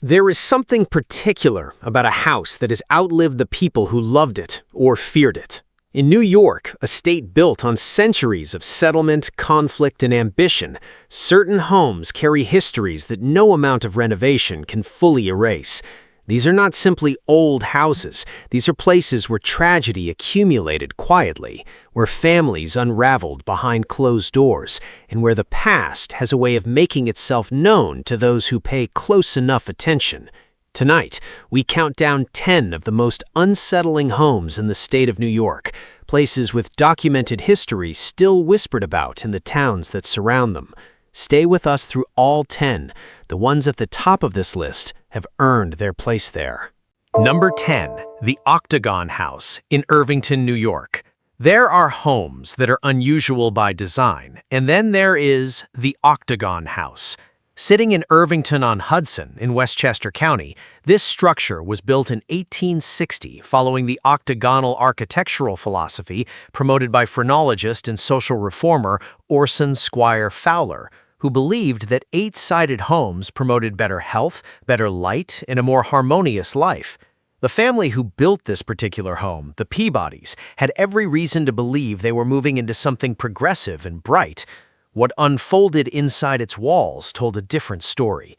There is something particular about a house that has outlived the people who loved it or feared it. In New York, a state built on centuries of settlement, conflict, and ambition, certain homes carry histories that no amount of renovation can fully erase. These are not simply old houses. These are places where tragedy accumulated quietly, where families unraveled behind closed doors, and where the past has a way of making itself known to those who pay close enough attention. Tonight, we count down 10 of the most unsettling homes in the state of New York, places with documented history still whispered about in the towns that surround them. Stay with us through all 10. The ones at the top of this list have earned their place there. Number 10. The Octagon House in Irvington, New York. There are homes that are unusual by design, and then there is the Octagon House. Sitting in Irvington on Hudson in Westchester County, this structure was built in 1860 following the octagonal architectural philosophy promoted by phrenologist and social reformer Orson Squire Fowler, who believed that 8-sided homes promoted better health, better light, and a more harmonious life. The family who built this particular home, the Peabodys, had every reason to believe they were moving into something progressive and bright. What unfolded inside its walls told a different story.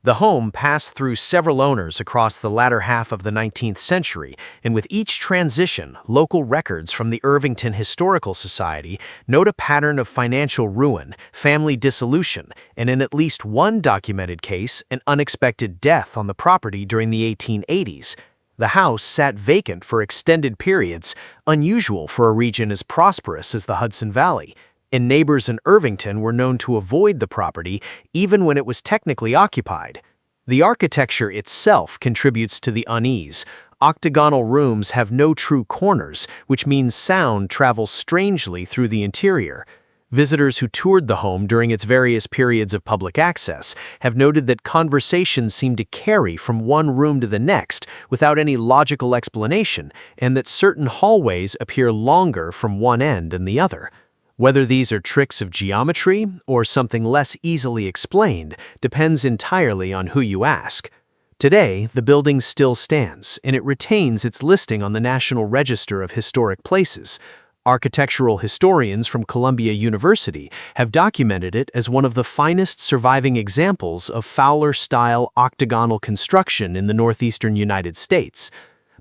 The home passed through several owners across the latter half of the 19th century, and with each transition, local records from the Irvington Historical Society note a pattern of financial ruin, family dissolution, and in at least one documented case, an unexpected death on the property during the 1880s. The house sat vacant for extended periods, unusual for a region as prosperous as the Hudson Valley. And neighbors in Irvington were known to avoid the property even when it was technically occupied. The architecture itself contributes to the unease. Octagonal rooms have no true corners, which means sound travels strangely through the interior. Visitors who toured the home during its various periods of public access have noted that conversations seem to carry from one room to the next without any logical explanation, and that certain hallways appear longer from one end than the other. Whether these are tricks of geometry or something less easily explained depends entirely on who you ask. Today, the building still stands, and it retains its listing on the National Register of Historic Places. Architectural historians from Columbia University have documented it as one of the finest surviving examples of Fowler-style octagonal construction in the northeastern United States.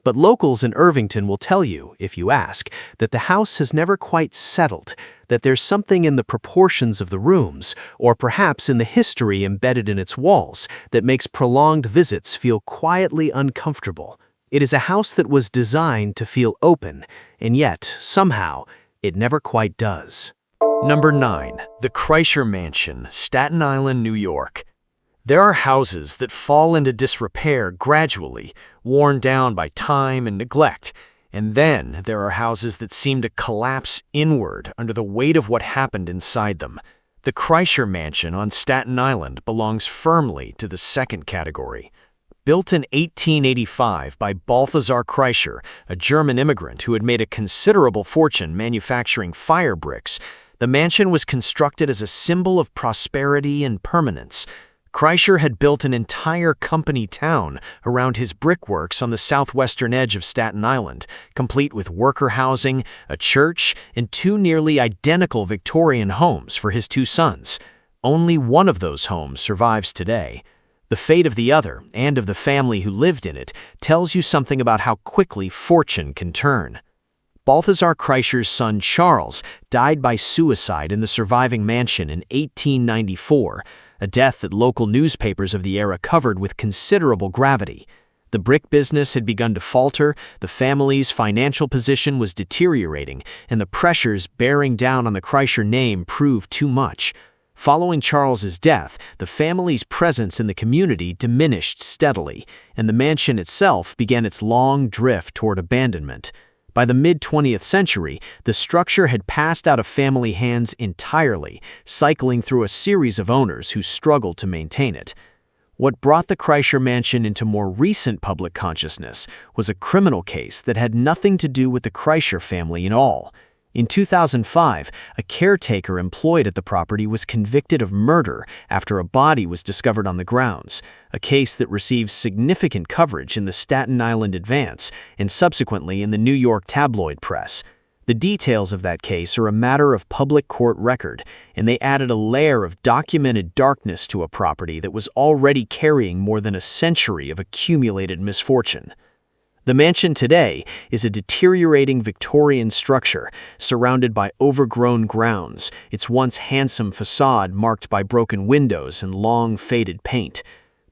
But locals in Irvington will tell you, if you ask, that the house has never quite settled, that there's something in the proportions of the rooms, or perhaps in the history embedded in its walls, that makes prolonged visits feel quietly uncomfortable. It is a house that was designed to feel open, and yet, somehow, it never quite does. Number 9. The Kreischer Mansion, Staten Island, New York. There are houses that fall into disrepair gradually, worn down by time and neglect, and then there are houses that seem to collapse inward under the weight of what happened inside them. The Kreischer Mansion on Staten Island belongs firmly to the second category. Built in 1885 by Balthasar Kreischer, a German immigrant who had made a considerable fortune manufacturing fire bricks, the mansion was constructed as a symbol of prosperity and permanence. Kreischer had built an entire company town around his brickworks on the southwestern edge of Staten Island, complete with worker housing, a church, and 2 nearly identical Victorian homes for his 2 sons. Only one of those homes survives today. The fate of the other, and of the family who lived in it, tells you something about how quickly fortune can turn. Balthasar Kreischer's son Charles died by suicide in the surviving mansion in 1894, a death that local newspapers of the era covered with considerable gravity. The brick business had begun to falter, the family's financial position was deteriorating, and the pressures bearing down on the Kreischer name proved too much. Following Charles's death, the family's presence in the community diminished steadily, and the mansion itself began its long drift toward abandonment. By the mid-20th century, the structure had passed out of family hands entirely, cycling through a series of owners who struggled to maintain it. What brought the Kreischer Mansion into more recent public consciousness was a criminal case that had nothing to do with the Kreischer family at all. In 2005, a caretaker employed at the property was convicted of murder after a body was discovered on the grounds, a case that received significant coverage in the Staten Island Advance and subsequently in the New York tabloid press. The details of that case are a matter of public court record, and they added a layer of documented darkness to a property that was already carrying more than a century of accumulated misfortune. The mansion today is a deteriorating Victorian structure surrounded by overgrown grounds, its once handsome facade marked by broken windows and long faded paint.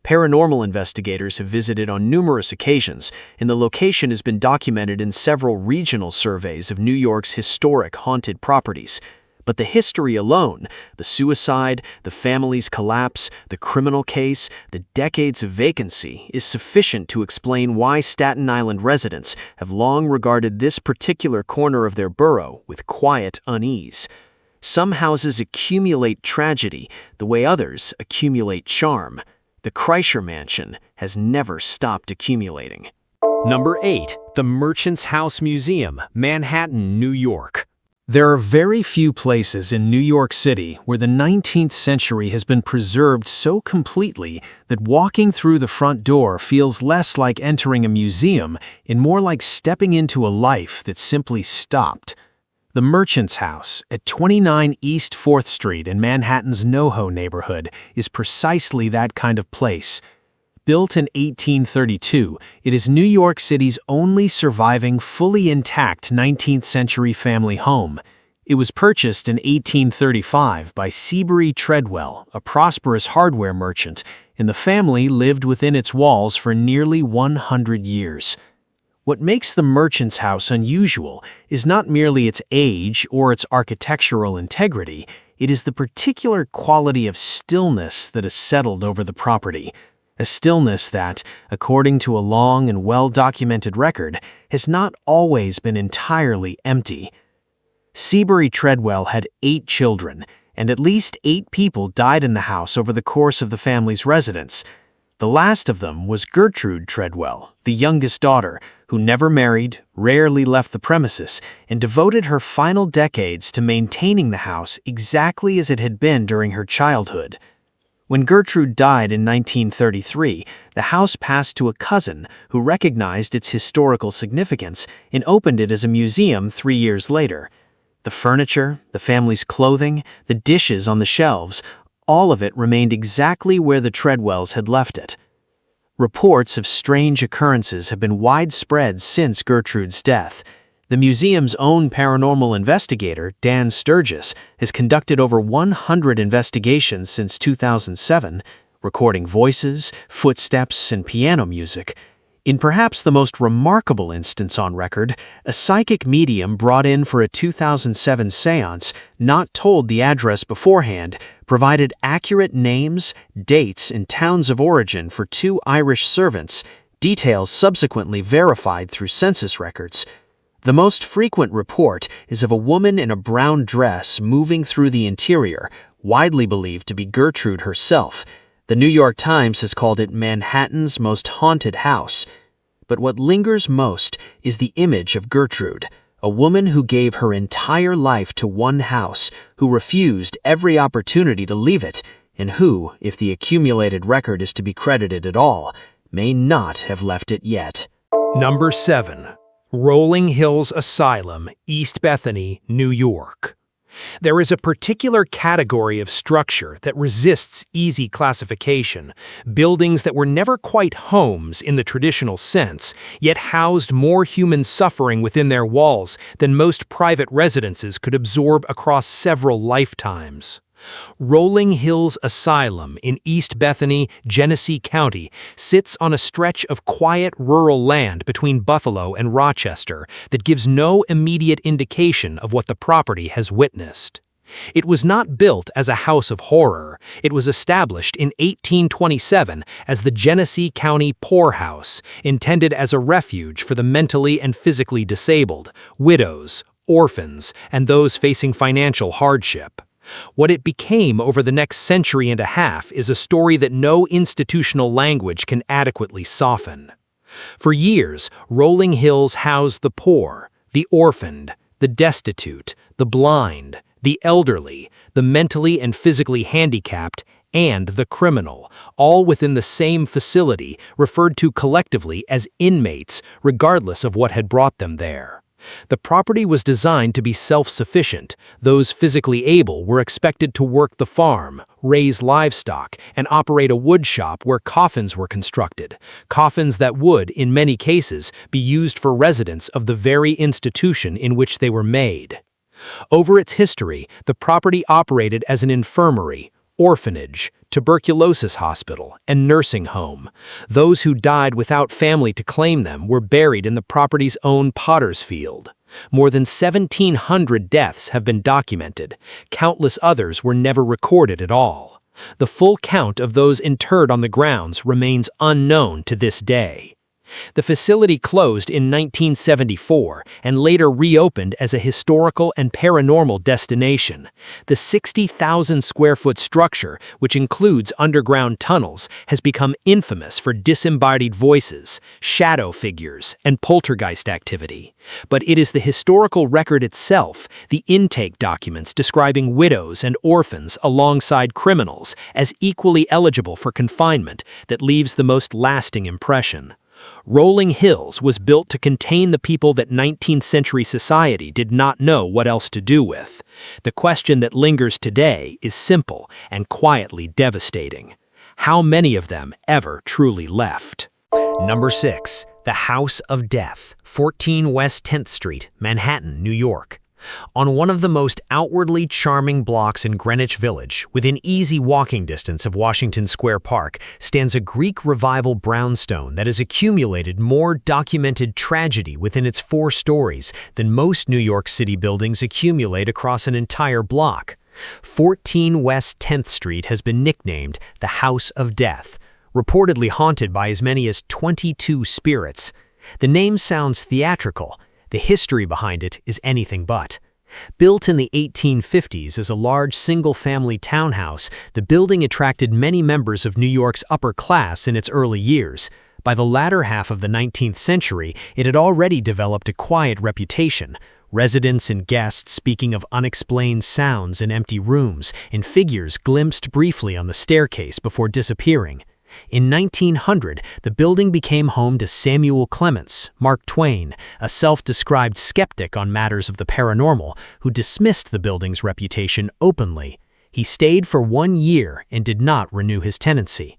Paranormal investigators have visited on numerous occasions, and the location has been documented in several regional surveys of New York's historic haunted properties. But the history alone, the suicide, the family's collapse, the criminal case, the decades of vacancy, is sufficient to explain why Staten Island residents have long regarded this particular corner of their borough with quiet unease. Some houses accumulate tragedy the way others accumulate charm. The Kreischer Mansion has never stopped accumulating. Number 8. The Merchant's House Museum, Manhattan, New York. There are very few places in New York City where the 19th century has been preserved so completely that walking through the front door feels less like entering a museum and more like stepping into a life that simply stopped. The Merchant's House at 29 East 4th Street in Manhattan's NoHo neighborhood is precisely that kind of place. Built in 1832, it is New York City's only surviving fully intact 19th century family home. It was purchased in 1835 by Seabury Treadwell, a prosperous hardware merchant, and the family lived within its walls for nearly 100 years. What makes the Merchant's House unusual is not merely its age or its architectural integrity, it is the particular quality of stillness that has settled over the property. A stillness that, according to a long and well-documented record, has not always been entirely empty. Seabury Treadwell had 8 children, and at least 8 people died in the house over the course of the family's residence. The last of them was Gertrude Treadwell, the youngest daughter, who never married, rarely left the premises, and devoted her final decades to maintaining the house exactly as it had been during her childhood. When Gertrude died in 1933, the house passed to a cousin who recognized its historical significance and opened it as a museum 3 years later. The furniture, the family's clothing, the dishes on the shelves, all of it remained exactly where the Treadwells had left it. Reports of strange occurrences have been widespread since Gertrude's death. The museum's own paranormal investigator, Dan Sturgis, has conducted over 100 investigations since 2007, recording voices, footsteps, and piano music. In perhaps the most remarkable instance on record, a psychic medium brought in for a 2007 seance, not told the address beforehand, provided accurate names, dates, and towns of origin for 2 Irish servants, details subsequently verified through census records. The most frequent report is of a woman in a brown dress moving through the interior, widely believed to be Gertrude herself. The New York Times has called it Manhattan's most haunted house. But what lingers most is the image of Gertrude, a woman who gave her entire life to one house, who refused every opportunity to leave it, and who, if the accumulated record is to be credited at all, may not have left it yet. Number 7. Rolling Hills Asylum, East Bethany, New York. There is a particular category of structure that resists easy classification, buildings that were never quite homes in the traditional sense, yet housed more human suffering within their walls than most private residences could absorb across several lifetimes. Rolling Hills Asylum in East Bethany, Genesee County, sits on a stretch of quiet rural land between Buffalo and Rochester that gives no immediate indication of what the property has witnessed. It was not built as a house of horror. It was established in 1827 as the Genesee County Poorhouse, intended as a refuge for the mentally and physically disabled, widows, orphans, and those facing financial hardship. What it became over the next century and a half is a story that no institutional language can adequately soften. For years, Rolling Hills housed the poor, the orphaned, the destitute, the blind, the elderly, the mentally and physically handicapped, and the criminal, all within the same facility referred to collectively as inmates, regardless of what had brought them there. The property was designed to be self-sufficient. Those physically able were expected to work the farm, raise livestock, and operate a wood shop where coffins were constructed, coffins that would, in many cases, be used for residents of the very institution in which they were made. Over its history, the property operated as an infirmary, orphanage, tuberculosis hospital, and nursing home. Those who died without family to claim them were buried in the property's own potter's field. More than 1,700 deaths have been documented. Countless others were never recorded at all. The full count of those interred on the grounds remains unknown to this day. The facility closed in 1974 and later reopened as a historical and paranormal destination. The 60,000-square-foot structure, which includes underground tunnels, has become infamous for disembodied voices, shadow figures, and poltergeist activity. But it is the historical record itself, the intake documents describing widows and orphans alongside criminals as equally eligible for confinement, that leaves the most lasting impression. Rolling Hills was built to contain the people that 19th century society did not know what else to do with. The question that lingers today is simple and quietly devastating. How many of them ever truly left? Number 6. The House of Death, 14 West 10th Street, Manhattan, New York. On one of the most outwardly charming blocks in Greenwich Village, within easy walking distance of Washington Square Park, stands a Greek Revival brownstone that has accumulated more documented tragedy within its 4 stories than most New York City buildings accumulate across an entire block. 14 West 10th Street has been nicknamed the House of Death, reportedly haunted by as many as 22 spirits. The name sounds theatrical. The history behind it is anything but. Built in the 1850s as a large single-family townhouse, the building attracted many members of New York's upper class in its early years. By the latter half of the 19th century, it had already developed a quiet reputation. Residents and guests speaking of unexplained sounds in empty rooms, and figures glimpsed briefly on the staircase before disappearing. In 1900, the building became home to Samuel Clemens, Mark Twain, a self-described skeptic on matters of the paranormal, who dismissed the building's reputation openly. He stayed for 1 year and did not renew his tenancy.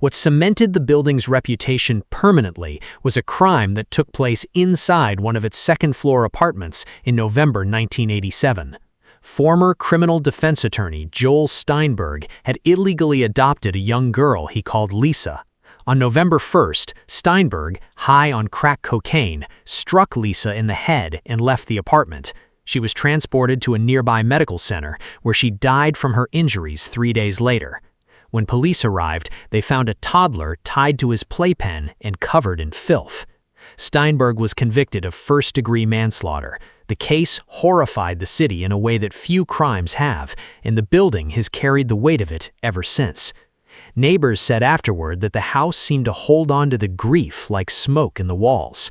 What cemented the building's reputation permanently was a crime that took place inside one of its second-floor apartments in November 1987. Former criminal defense attorney Joel Steinberg had illegally adopted a young girl he called Lisa. On November 1st, Steinberg, high on crack cocaine, struck Lisa in the head and left the apartment. She was transported to a nearby medical center where she died from her injuries 3 days later. When police arrived, they found a toddler tied to his playpen and covered in filth. Steinberg was convicted of first-degree manslaughter. The case horrified the city in a way that few crimes have, and the building has carried the weight of it ever since. Neighbors said afterward that the house seemed to hold on to the grief like smoke in the walls.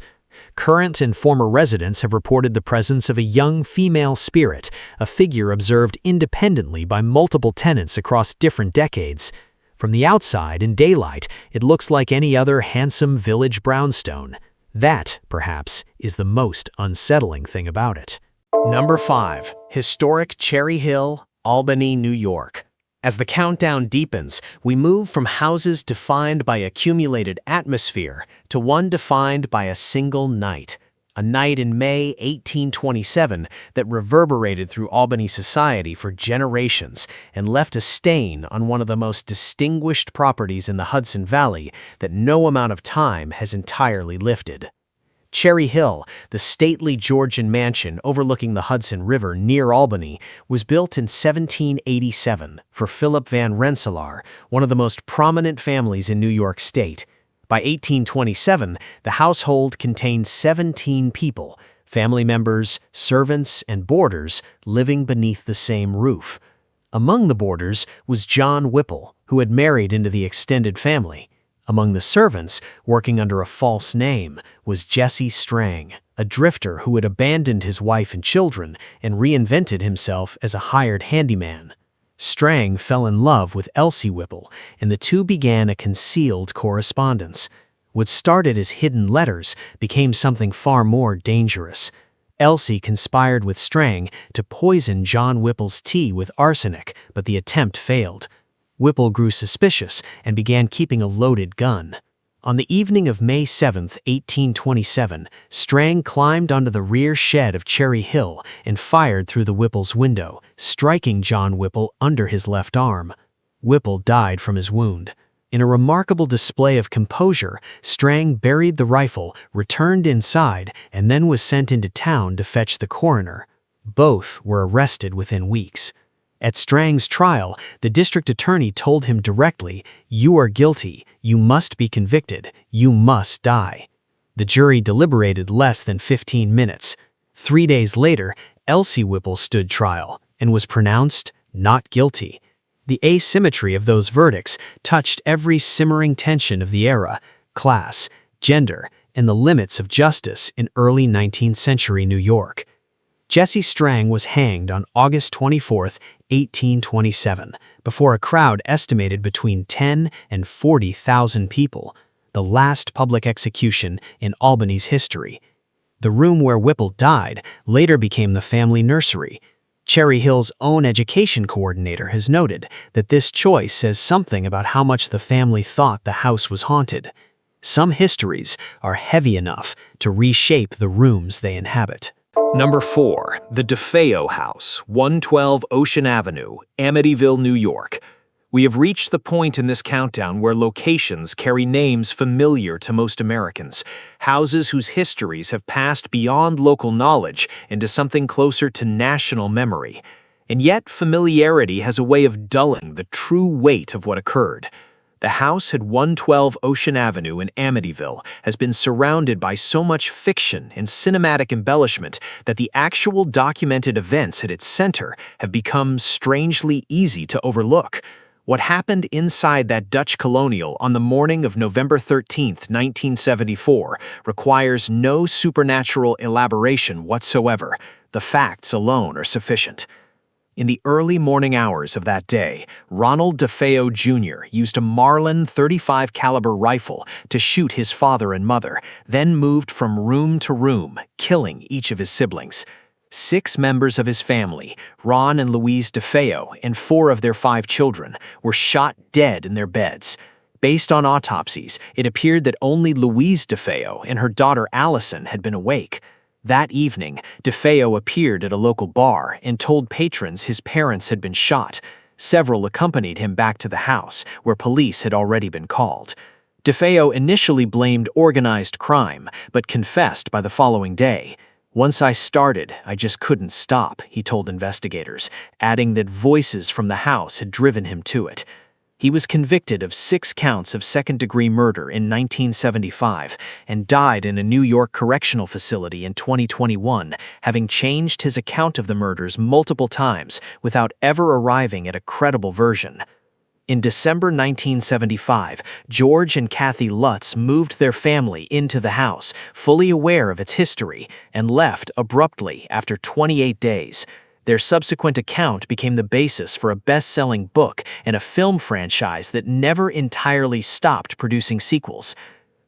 Current and former residents have reported the presence of a young female spirit, a figure observed independently by multiple tenants across different decades. From the outside, in daylight, it looks like any other handsome village brownstone. That, perhaps, is the most unsettling thing about it. Number 5. Historic Cherry Hill, Albany, New York. As the countdown deepens, we move from houses defined by accumulated atmosphere to one defined by a single night. A night in May 1827 that reverberated through Albany society for generations and left a stain on one of the most distinguished properties in the Hudson Valley that no amount of time has entirely lifted. Cherry Hill, the stately Georgian mansion overlooking the Hudson River near Albany, was built in 1787 for Philip Van Rensselaer, one of the most prominent families in New York State. By 1827, the household contained 17 people, family members, servants, and boarders living beneath the same roof. Among the boarders was John Whipple, who had married into the extended family. Among the servants, working under a false name, was Jesse Strang, a drifter who had abandoned his wife and children and reinvented himself as a hired handyman. Strang fell in love with Elsie Whipple, and the two began a concealed correspondence. What started as hidden letters became something far more dangerous. Elsie conspired with Strang to poison John Whipple's tea with arsenic, but the attempt failed. Whipple grew suspicious and began keeping a loaded gun. On the evening of May 7, 1827, Strang climbed onto the rear shed of Cherry Hill and fired through the Whipple's window, striking John Whipple under his left arm. Whipple died from his wound. In a remarkable display of composure, Strang buried the rifle, returned inside, and then was sent into town to fetch the coroner. Both were arrested within weeks. At Strang's trial, the district attorney told him directly, "You are guilty, you must be convicted, you must die." The jury deliberated less than 15 minutes. 3 days later, Elsie Whipple stood trial and was pronounced not guilty. The asymmetry of those verdicts touched every simmering tension of the era, class, gender, and the limits of justice in early 19th century New York. Jesse Strang was hanged on August 24, 1827, before a crowd estimated between 10 and 40,000 people, the last public execution in Albany's history. The room where Whipple died later became the family nursery. Cherry Hill's own education coordinator has noted that this choice says something about how much the family thought the house was haunted. Some histories are heavy enough to reshape the rooms they inhabit. Number 4. The DeFeo House, 112 Ocean Avenue, Amityville, New York. We have reached the point in this countdown where locations carry names familiar to most Americans, houses whose histories have passed beyond local knowledge into something closer to national memory. And yet, familiarity has a way of dulling the true weight of what occurred. The house at 112 Ocean Avenue in Amityville has been surrounded by so much fiction and cinematic embellishment that the actual documented events at its center have become strangely easy to overlook. What happened inside that Dutch colonial on the morning of November 13, 1974, requires no supernatural elaboration whatsoever. The facts alone are sufficient. In the early morning hours of that day, Ronald DeFeo Jr. used a Marlin .35 caliber rifle to shoot his father and mother, then moved from room to room, killing each of his siblings. 6 members of his family, Ron and Louise DeFeo, and 4 of their 5 children, were shot dead in their beds. Based on autopsies, it appeared that only Louise DeFeo and her daughter Allison had been awake. That evening, DeFeo appeared at a local bar and told patrons his parents had been shot. Several accompanied him back to the house, where police had already been called. DeFeo initially blamed organized crime, but confessed by the following day. "Once I started, I just couldn't stop," he told investigators, adding that voices from the house had driven him to it. He was convicted of 6 counts of second-degree murder in 1975 and died in a New York correctional facility in 2021, having changed his account of the murders multiple times without ever arriving at a credible version. In December 1975, George and Kathy Lutz moved their family into the house, fully aware of its history, and left abruptly after 28 days. Their subsequent account became the basis for a best-selling book and a film franchise that never entirely stopped producing sequels.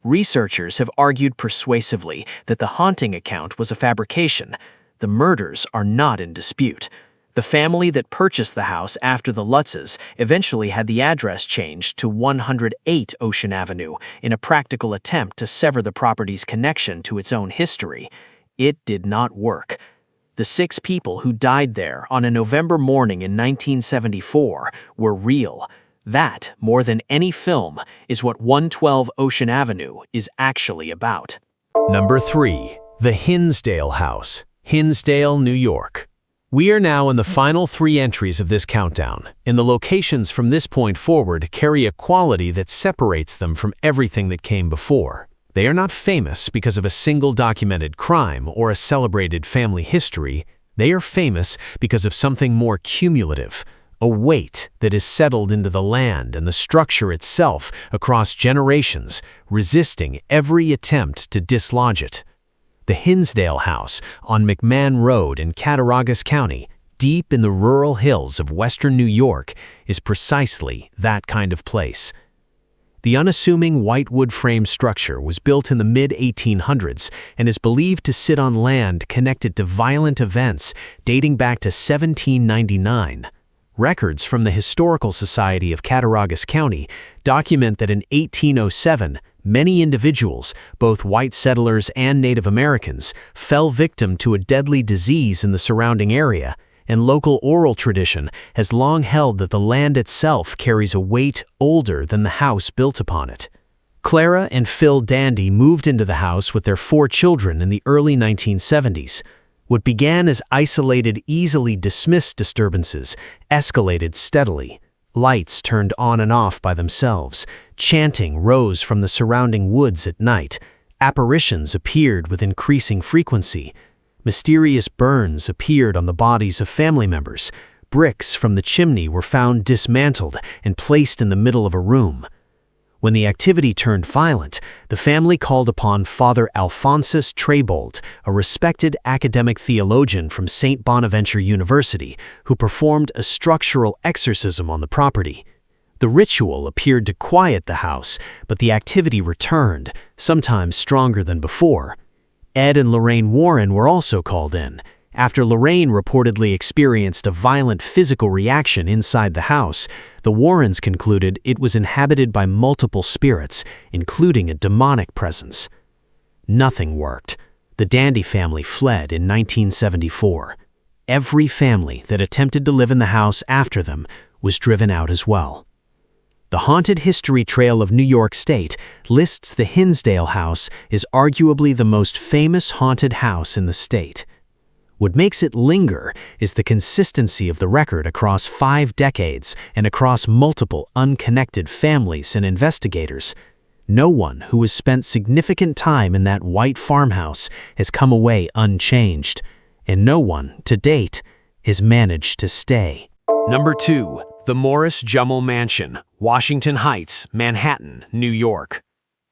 Researchers have argued persuasively that the haunting account was a fabrication. The murders are not in dispute. The family that purchased the house after the Lutzes eventually had the address changed to 108 Ocean Avenue in a practical attempt to sever the property's connection to its own history. It did not work. The 6 people who died there on a November morning in 1974 were real. That, more than any film, is what 112 Ocean Avenue is actually about. Number 3. The Hinsdale House, Hinsdale, New York. We are now in the final 3 entries of this countdown, and the locations from this point forward carry a quality that separates them from everything that came before. They are not famous because of a single documented crime or a celebrated family history. They are famous because of something more cumulative, a weight that is settled into the land and the structure itself across generations, resisting every attempt to dislodge it. The Hinsdale House on McMahon Road in Cattaraugus County, deep in the rural hills of western New York, is precisely that kind of place. The unassuming white wood frame structure was built in the mid-1800s and is believed to sit on land connected to violent events dating back to 1799. Records from the Historical Society of Cattaraugus County document that in 1807, many individuals, both white settlers and Native Americans, fell victim to a deadly disease in the surrounding area, and local oral tradition has long held that the land itself carries a weight older than the house built upon it. Clara and Phil Dandy moved into the house with their 4 children in the early 1970s. What began as isolated, easily dismissed disturbances escalated steadily. Lights turned on and off by themselves. Chanting rose from the surrounding woods at night. Apparitions appeared with increasing frequency. Mysterious burns appeared on the bodies of family members. Bricks from the chimney were found dismantled and placed in the middle of a room. When the activity turned violent, the family called upon Father Alphonsus Trebold, a respected academic theologian from St. Bonaventure University, who performed a structural exorcism on the property. The ritual appeared to quiet the house, but the activity returned, sometimes stronger than before. Ed and Lorraine Warren were also called in. After Lorraine reportedly experienced a violent physical reaction inside the house, the Warrens concluded it was inhabited by multiple spirits, including a demonic presence. Nothing worked. The Dandy family fled in 1974. Every family that attempted to live in the house after them was driven out as well. The Haunted History Trail of New York State lists the Hinsdale House as arguably the most famous haunted house in the state. What makes it linger is the consistency of the record across 5 decades and across multiple unconnected families and investigators. No one who has spent significant time in that white farmhouse has come away unchanged, and no one, to date, has managed to stay. Number 2. The Morris-Jumel Mansion, Washington Heights, Manhattan, New York.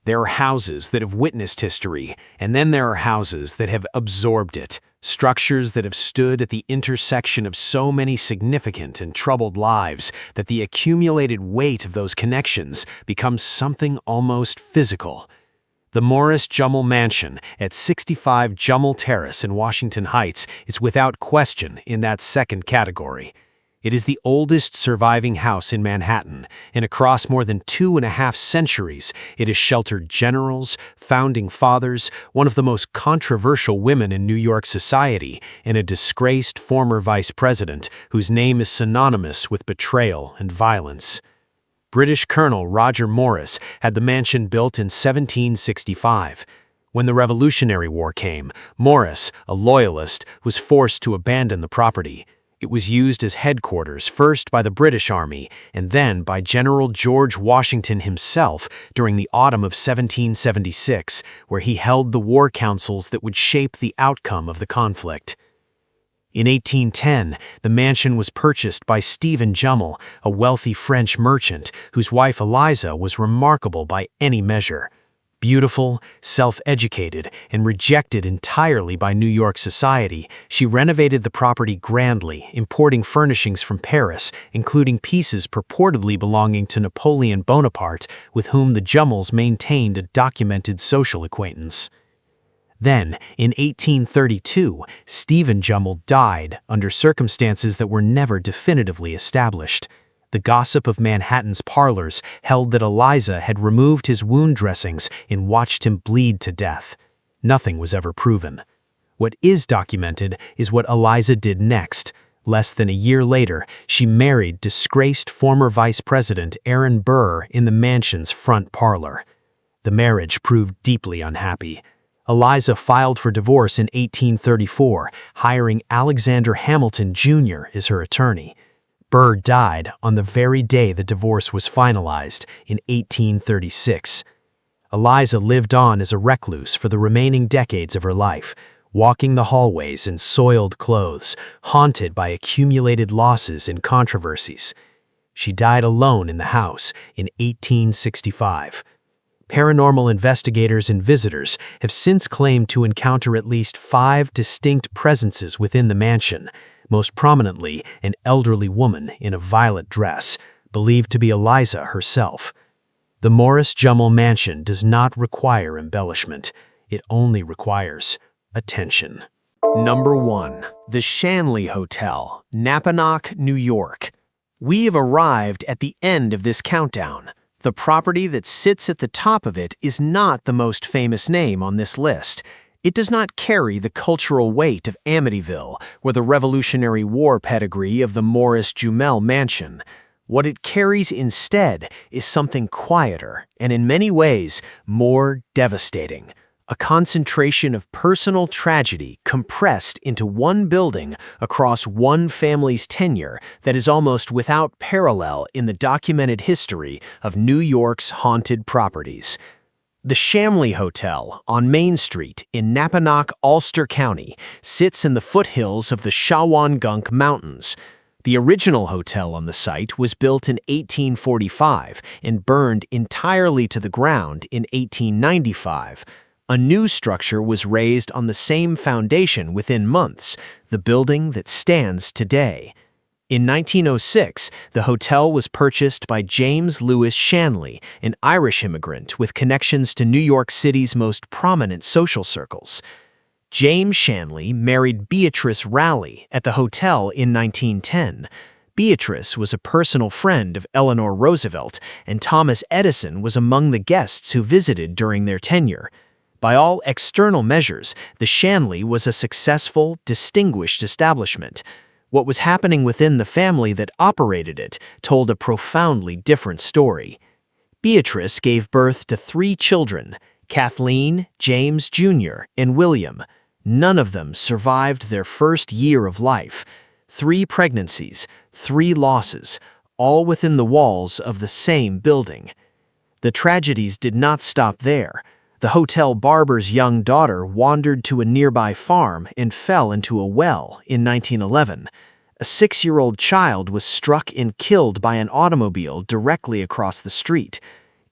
There are houses that have witnessed history, and then there are houses that have absorbed it. Structures that have stood at the intersection of so many significant and troubled lives that the accumulated weight of those connections becomes something almost physical. The Morris-Jumel Mansion at 65 Jumel Terrace in Washington Heights is without question in that second category. It is the oldest surviving house in Manhattan, and across more than 2.5 centuries, it has sheltered generals, founding fathers, one of the most controversial women in New York society, and a disgraced former vice president whose name is synonymous with betrayal and violence. British Colonel Roger Morris had the mansion built in 1765. When the Revolutionary War came, Morris, a loyalist, was forced to abandon the property. It was used as headquarters first by the British Army and then by General George Washington himself during the autumn of 1776, where he held the war councils that would shape the outcome of the conflict. In 1810, the mansion was purchased by Stephen Jumel, a wealthy French merchant whose wife Eliza was remarkable by any measure. Beautiful, self-educated, and rejected entirely by New York society, she renovated the property grandly, importing furnishings from Paris, including pieces purportedly belonging to Napoleon Bonaparte, with whom the Jumels maintained a documented social acquaintance. Then, in 1832, Stephen Jumel died under circumstances that were never definitively established. The gossip of Manhattan's parlors held that Eliza had removed his wound dressings and watched him bleed to death. Nothing was ever proven. What is documented is what Eliza did next. Less than a year later, she married disgraced former Vice President Aaron Burr in the mansion's front parlor. The marriage proved deeply unhappy. Eliza filed for divorce in 1834, hiring Alexander Hamilton Jr. as her attorney. Burr died on the very day the divorce was finalized in 1836. Eliza lived on as a recluse for the remaining decades of her life, walking the hallways in soiled clothes, haunted by accumulated losses and controversies. She died alone in the house in 1865. Paranormal investigators and visitors have since claimed to encounter at least 5 distinct presences within the mansion, most prominently an elderly woman in a violet dress, believed to be Eliza herself. The Morris-Jumel Mansion does not require embellishment. It only requires attention. Number 1. The Shanley Hotel, Napanoch, New York. We have arrived at the end of this countdown. The property that sits at the top of it is not the most famous name on this list. It does not carry the cultural weight of Amityville or the Revolutionary War pedigree of the Morris-Jumel Mansion. What it carries instead is something quieter and in many ways more devastating. A concentration of personal tragedy compressed into one building across one family's tenure that is almost without parallel in the documented history of New York's haunted properties. The Shanley Hotel on Main Street in Napanoch, Ulster County, sits in the foothills of the Shawangunk Mountains. The original hotel on the site was built in 1845 and burned entirely to the ground in 1895. A new structure was raised on the same foundation within months, the building that stands today. In 1906, the hotel was purchased by James Lewis Shanley, an Irish immigrant with connections to New York City's most prominent social circles. James Shanley married Beatrice Raleigh at the hotel in 1910. Beatrice was a personal friend of Eleanor Roosevelt, and Thomas Edison was among the guests who visited during their tenure. By all external measures, the Shanley was a successful, distinguished establishment. What was happening within the family that operated it told a profoundly different story. Beatrice gave birth to 3 children, Kathleen, James Jr., and William. None of them survived their first year of life. 3 pregnancies, 3 losses, all within the walls of the same building. The tragedies did not stop there. The hotel barber's young daughter wandered to a nearby farm and fell into a well in 1911. A 6-year-old child was struck and killed by an automobile directly across the street.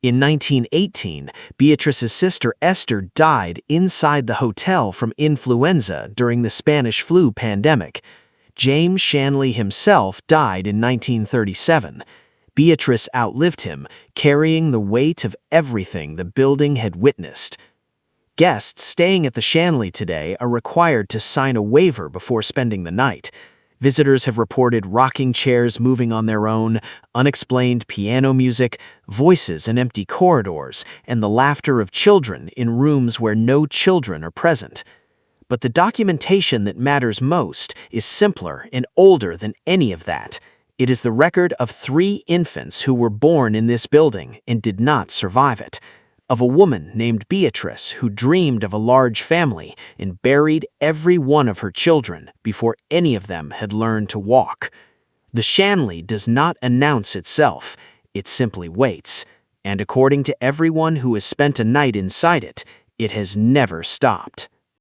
In 1918, Beatrice's sister Esther died inside the hotel from influenza during the Spanish flu pandemic. James Shanley himself died in 1937. Beatrice outlived him, carrying the weight of everything the building had witnessed. Guests staying at the Shanley today are required to sign a waiver before spending the night. Visitors have reported rocking chairs moving on their own, unexplained piano music, voices in empty corridors, and the laughter of children in rooms where no children are present. But the documentation that matters most is simpler and older than any of that. It is the record of 3 infants who were born in this building and did not survive it, of a woman named Beatrice who dreamed of a large family and buried every one of her children before any of them had learned to walk. The Shanley does not announce itself, it simply waits, and according to everyone who has spent a night inside it, it has never stopped.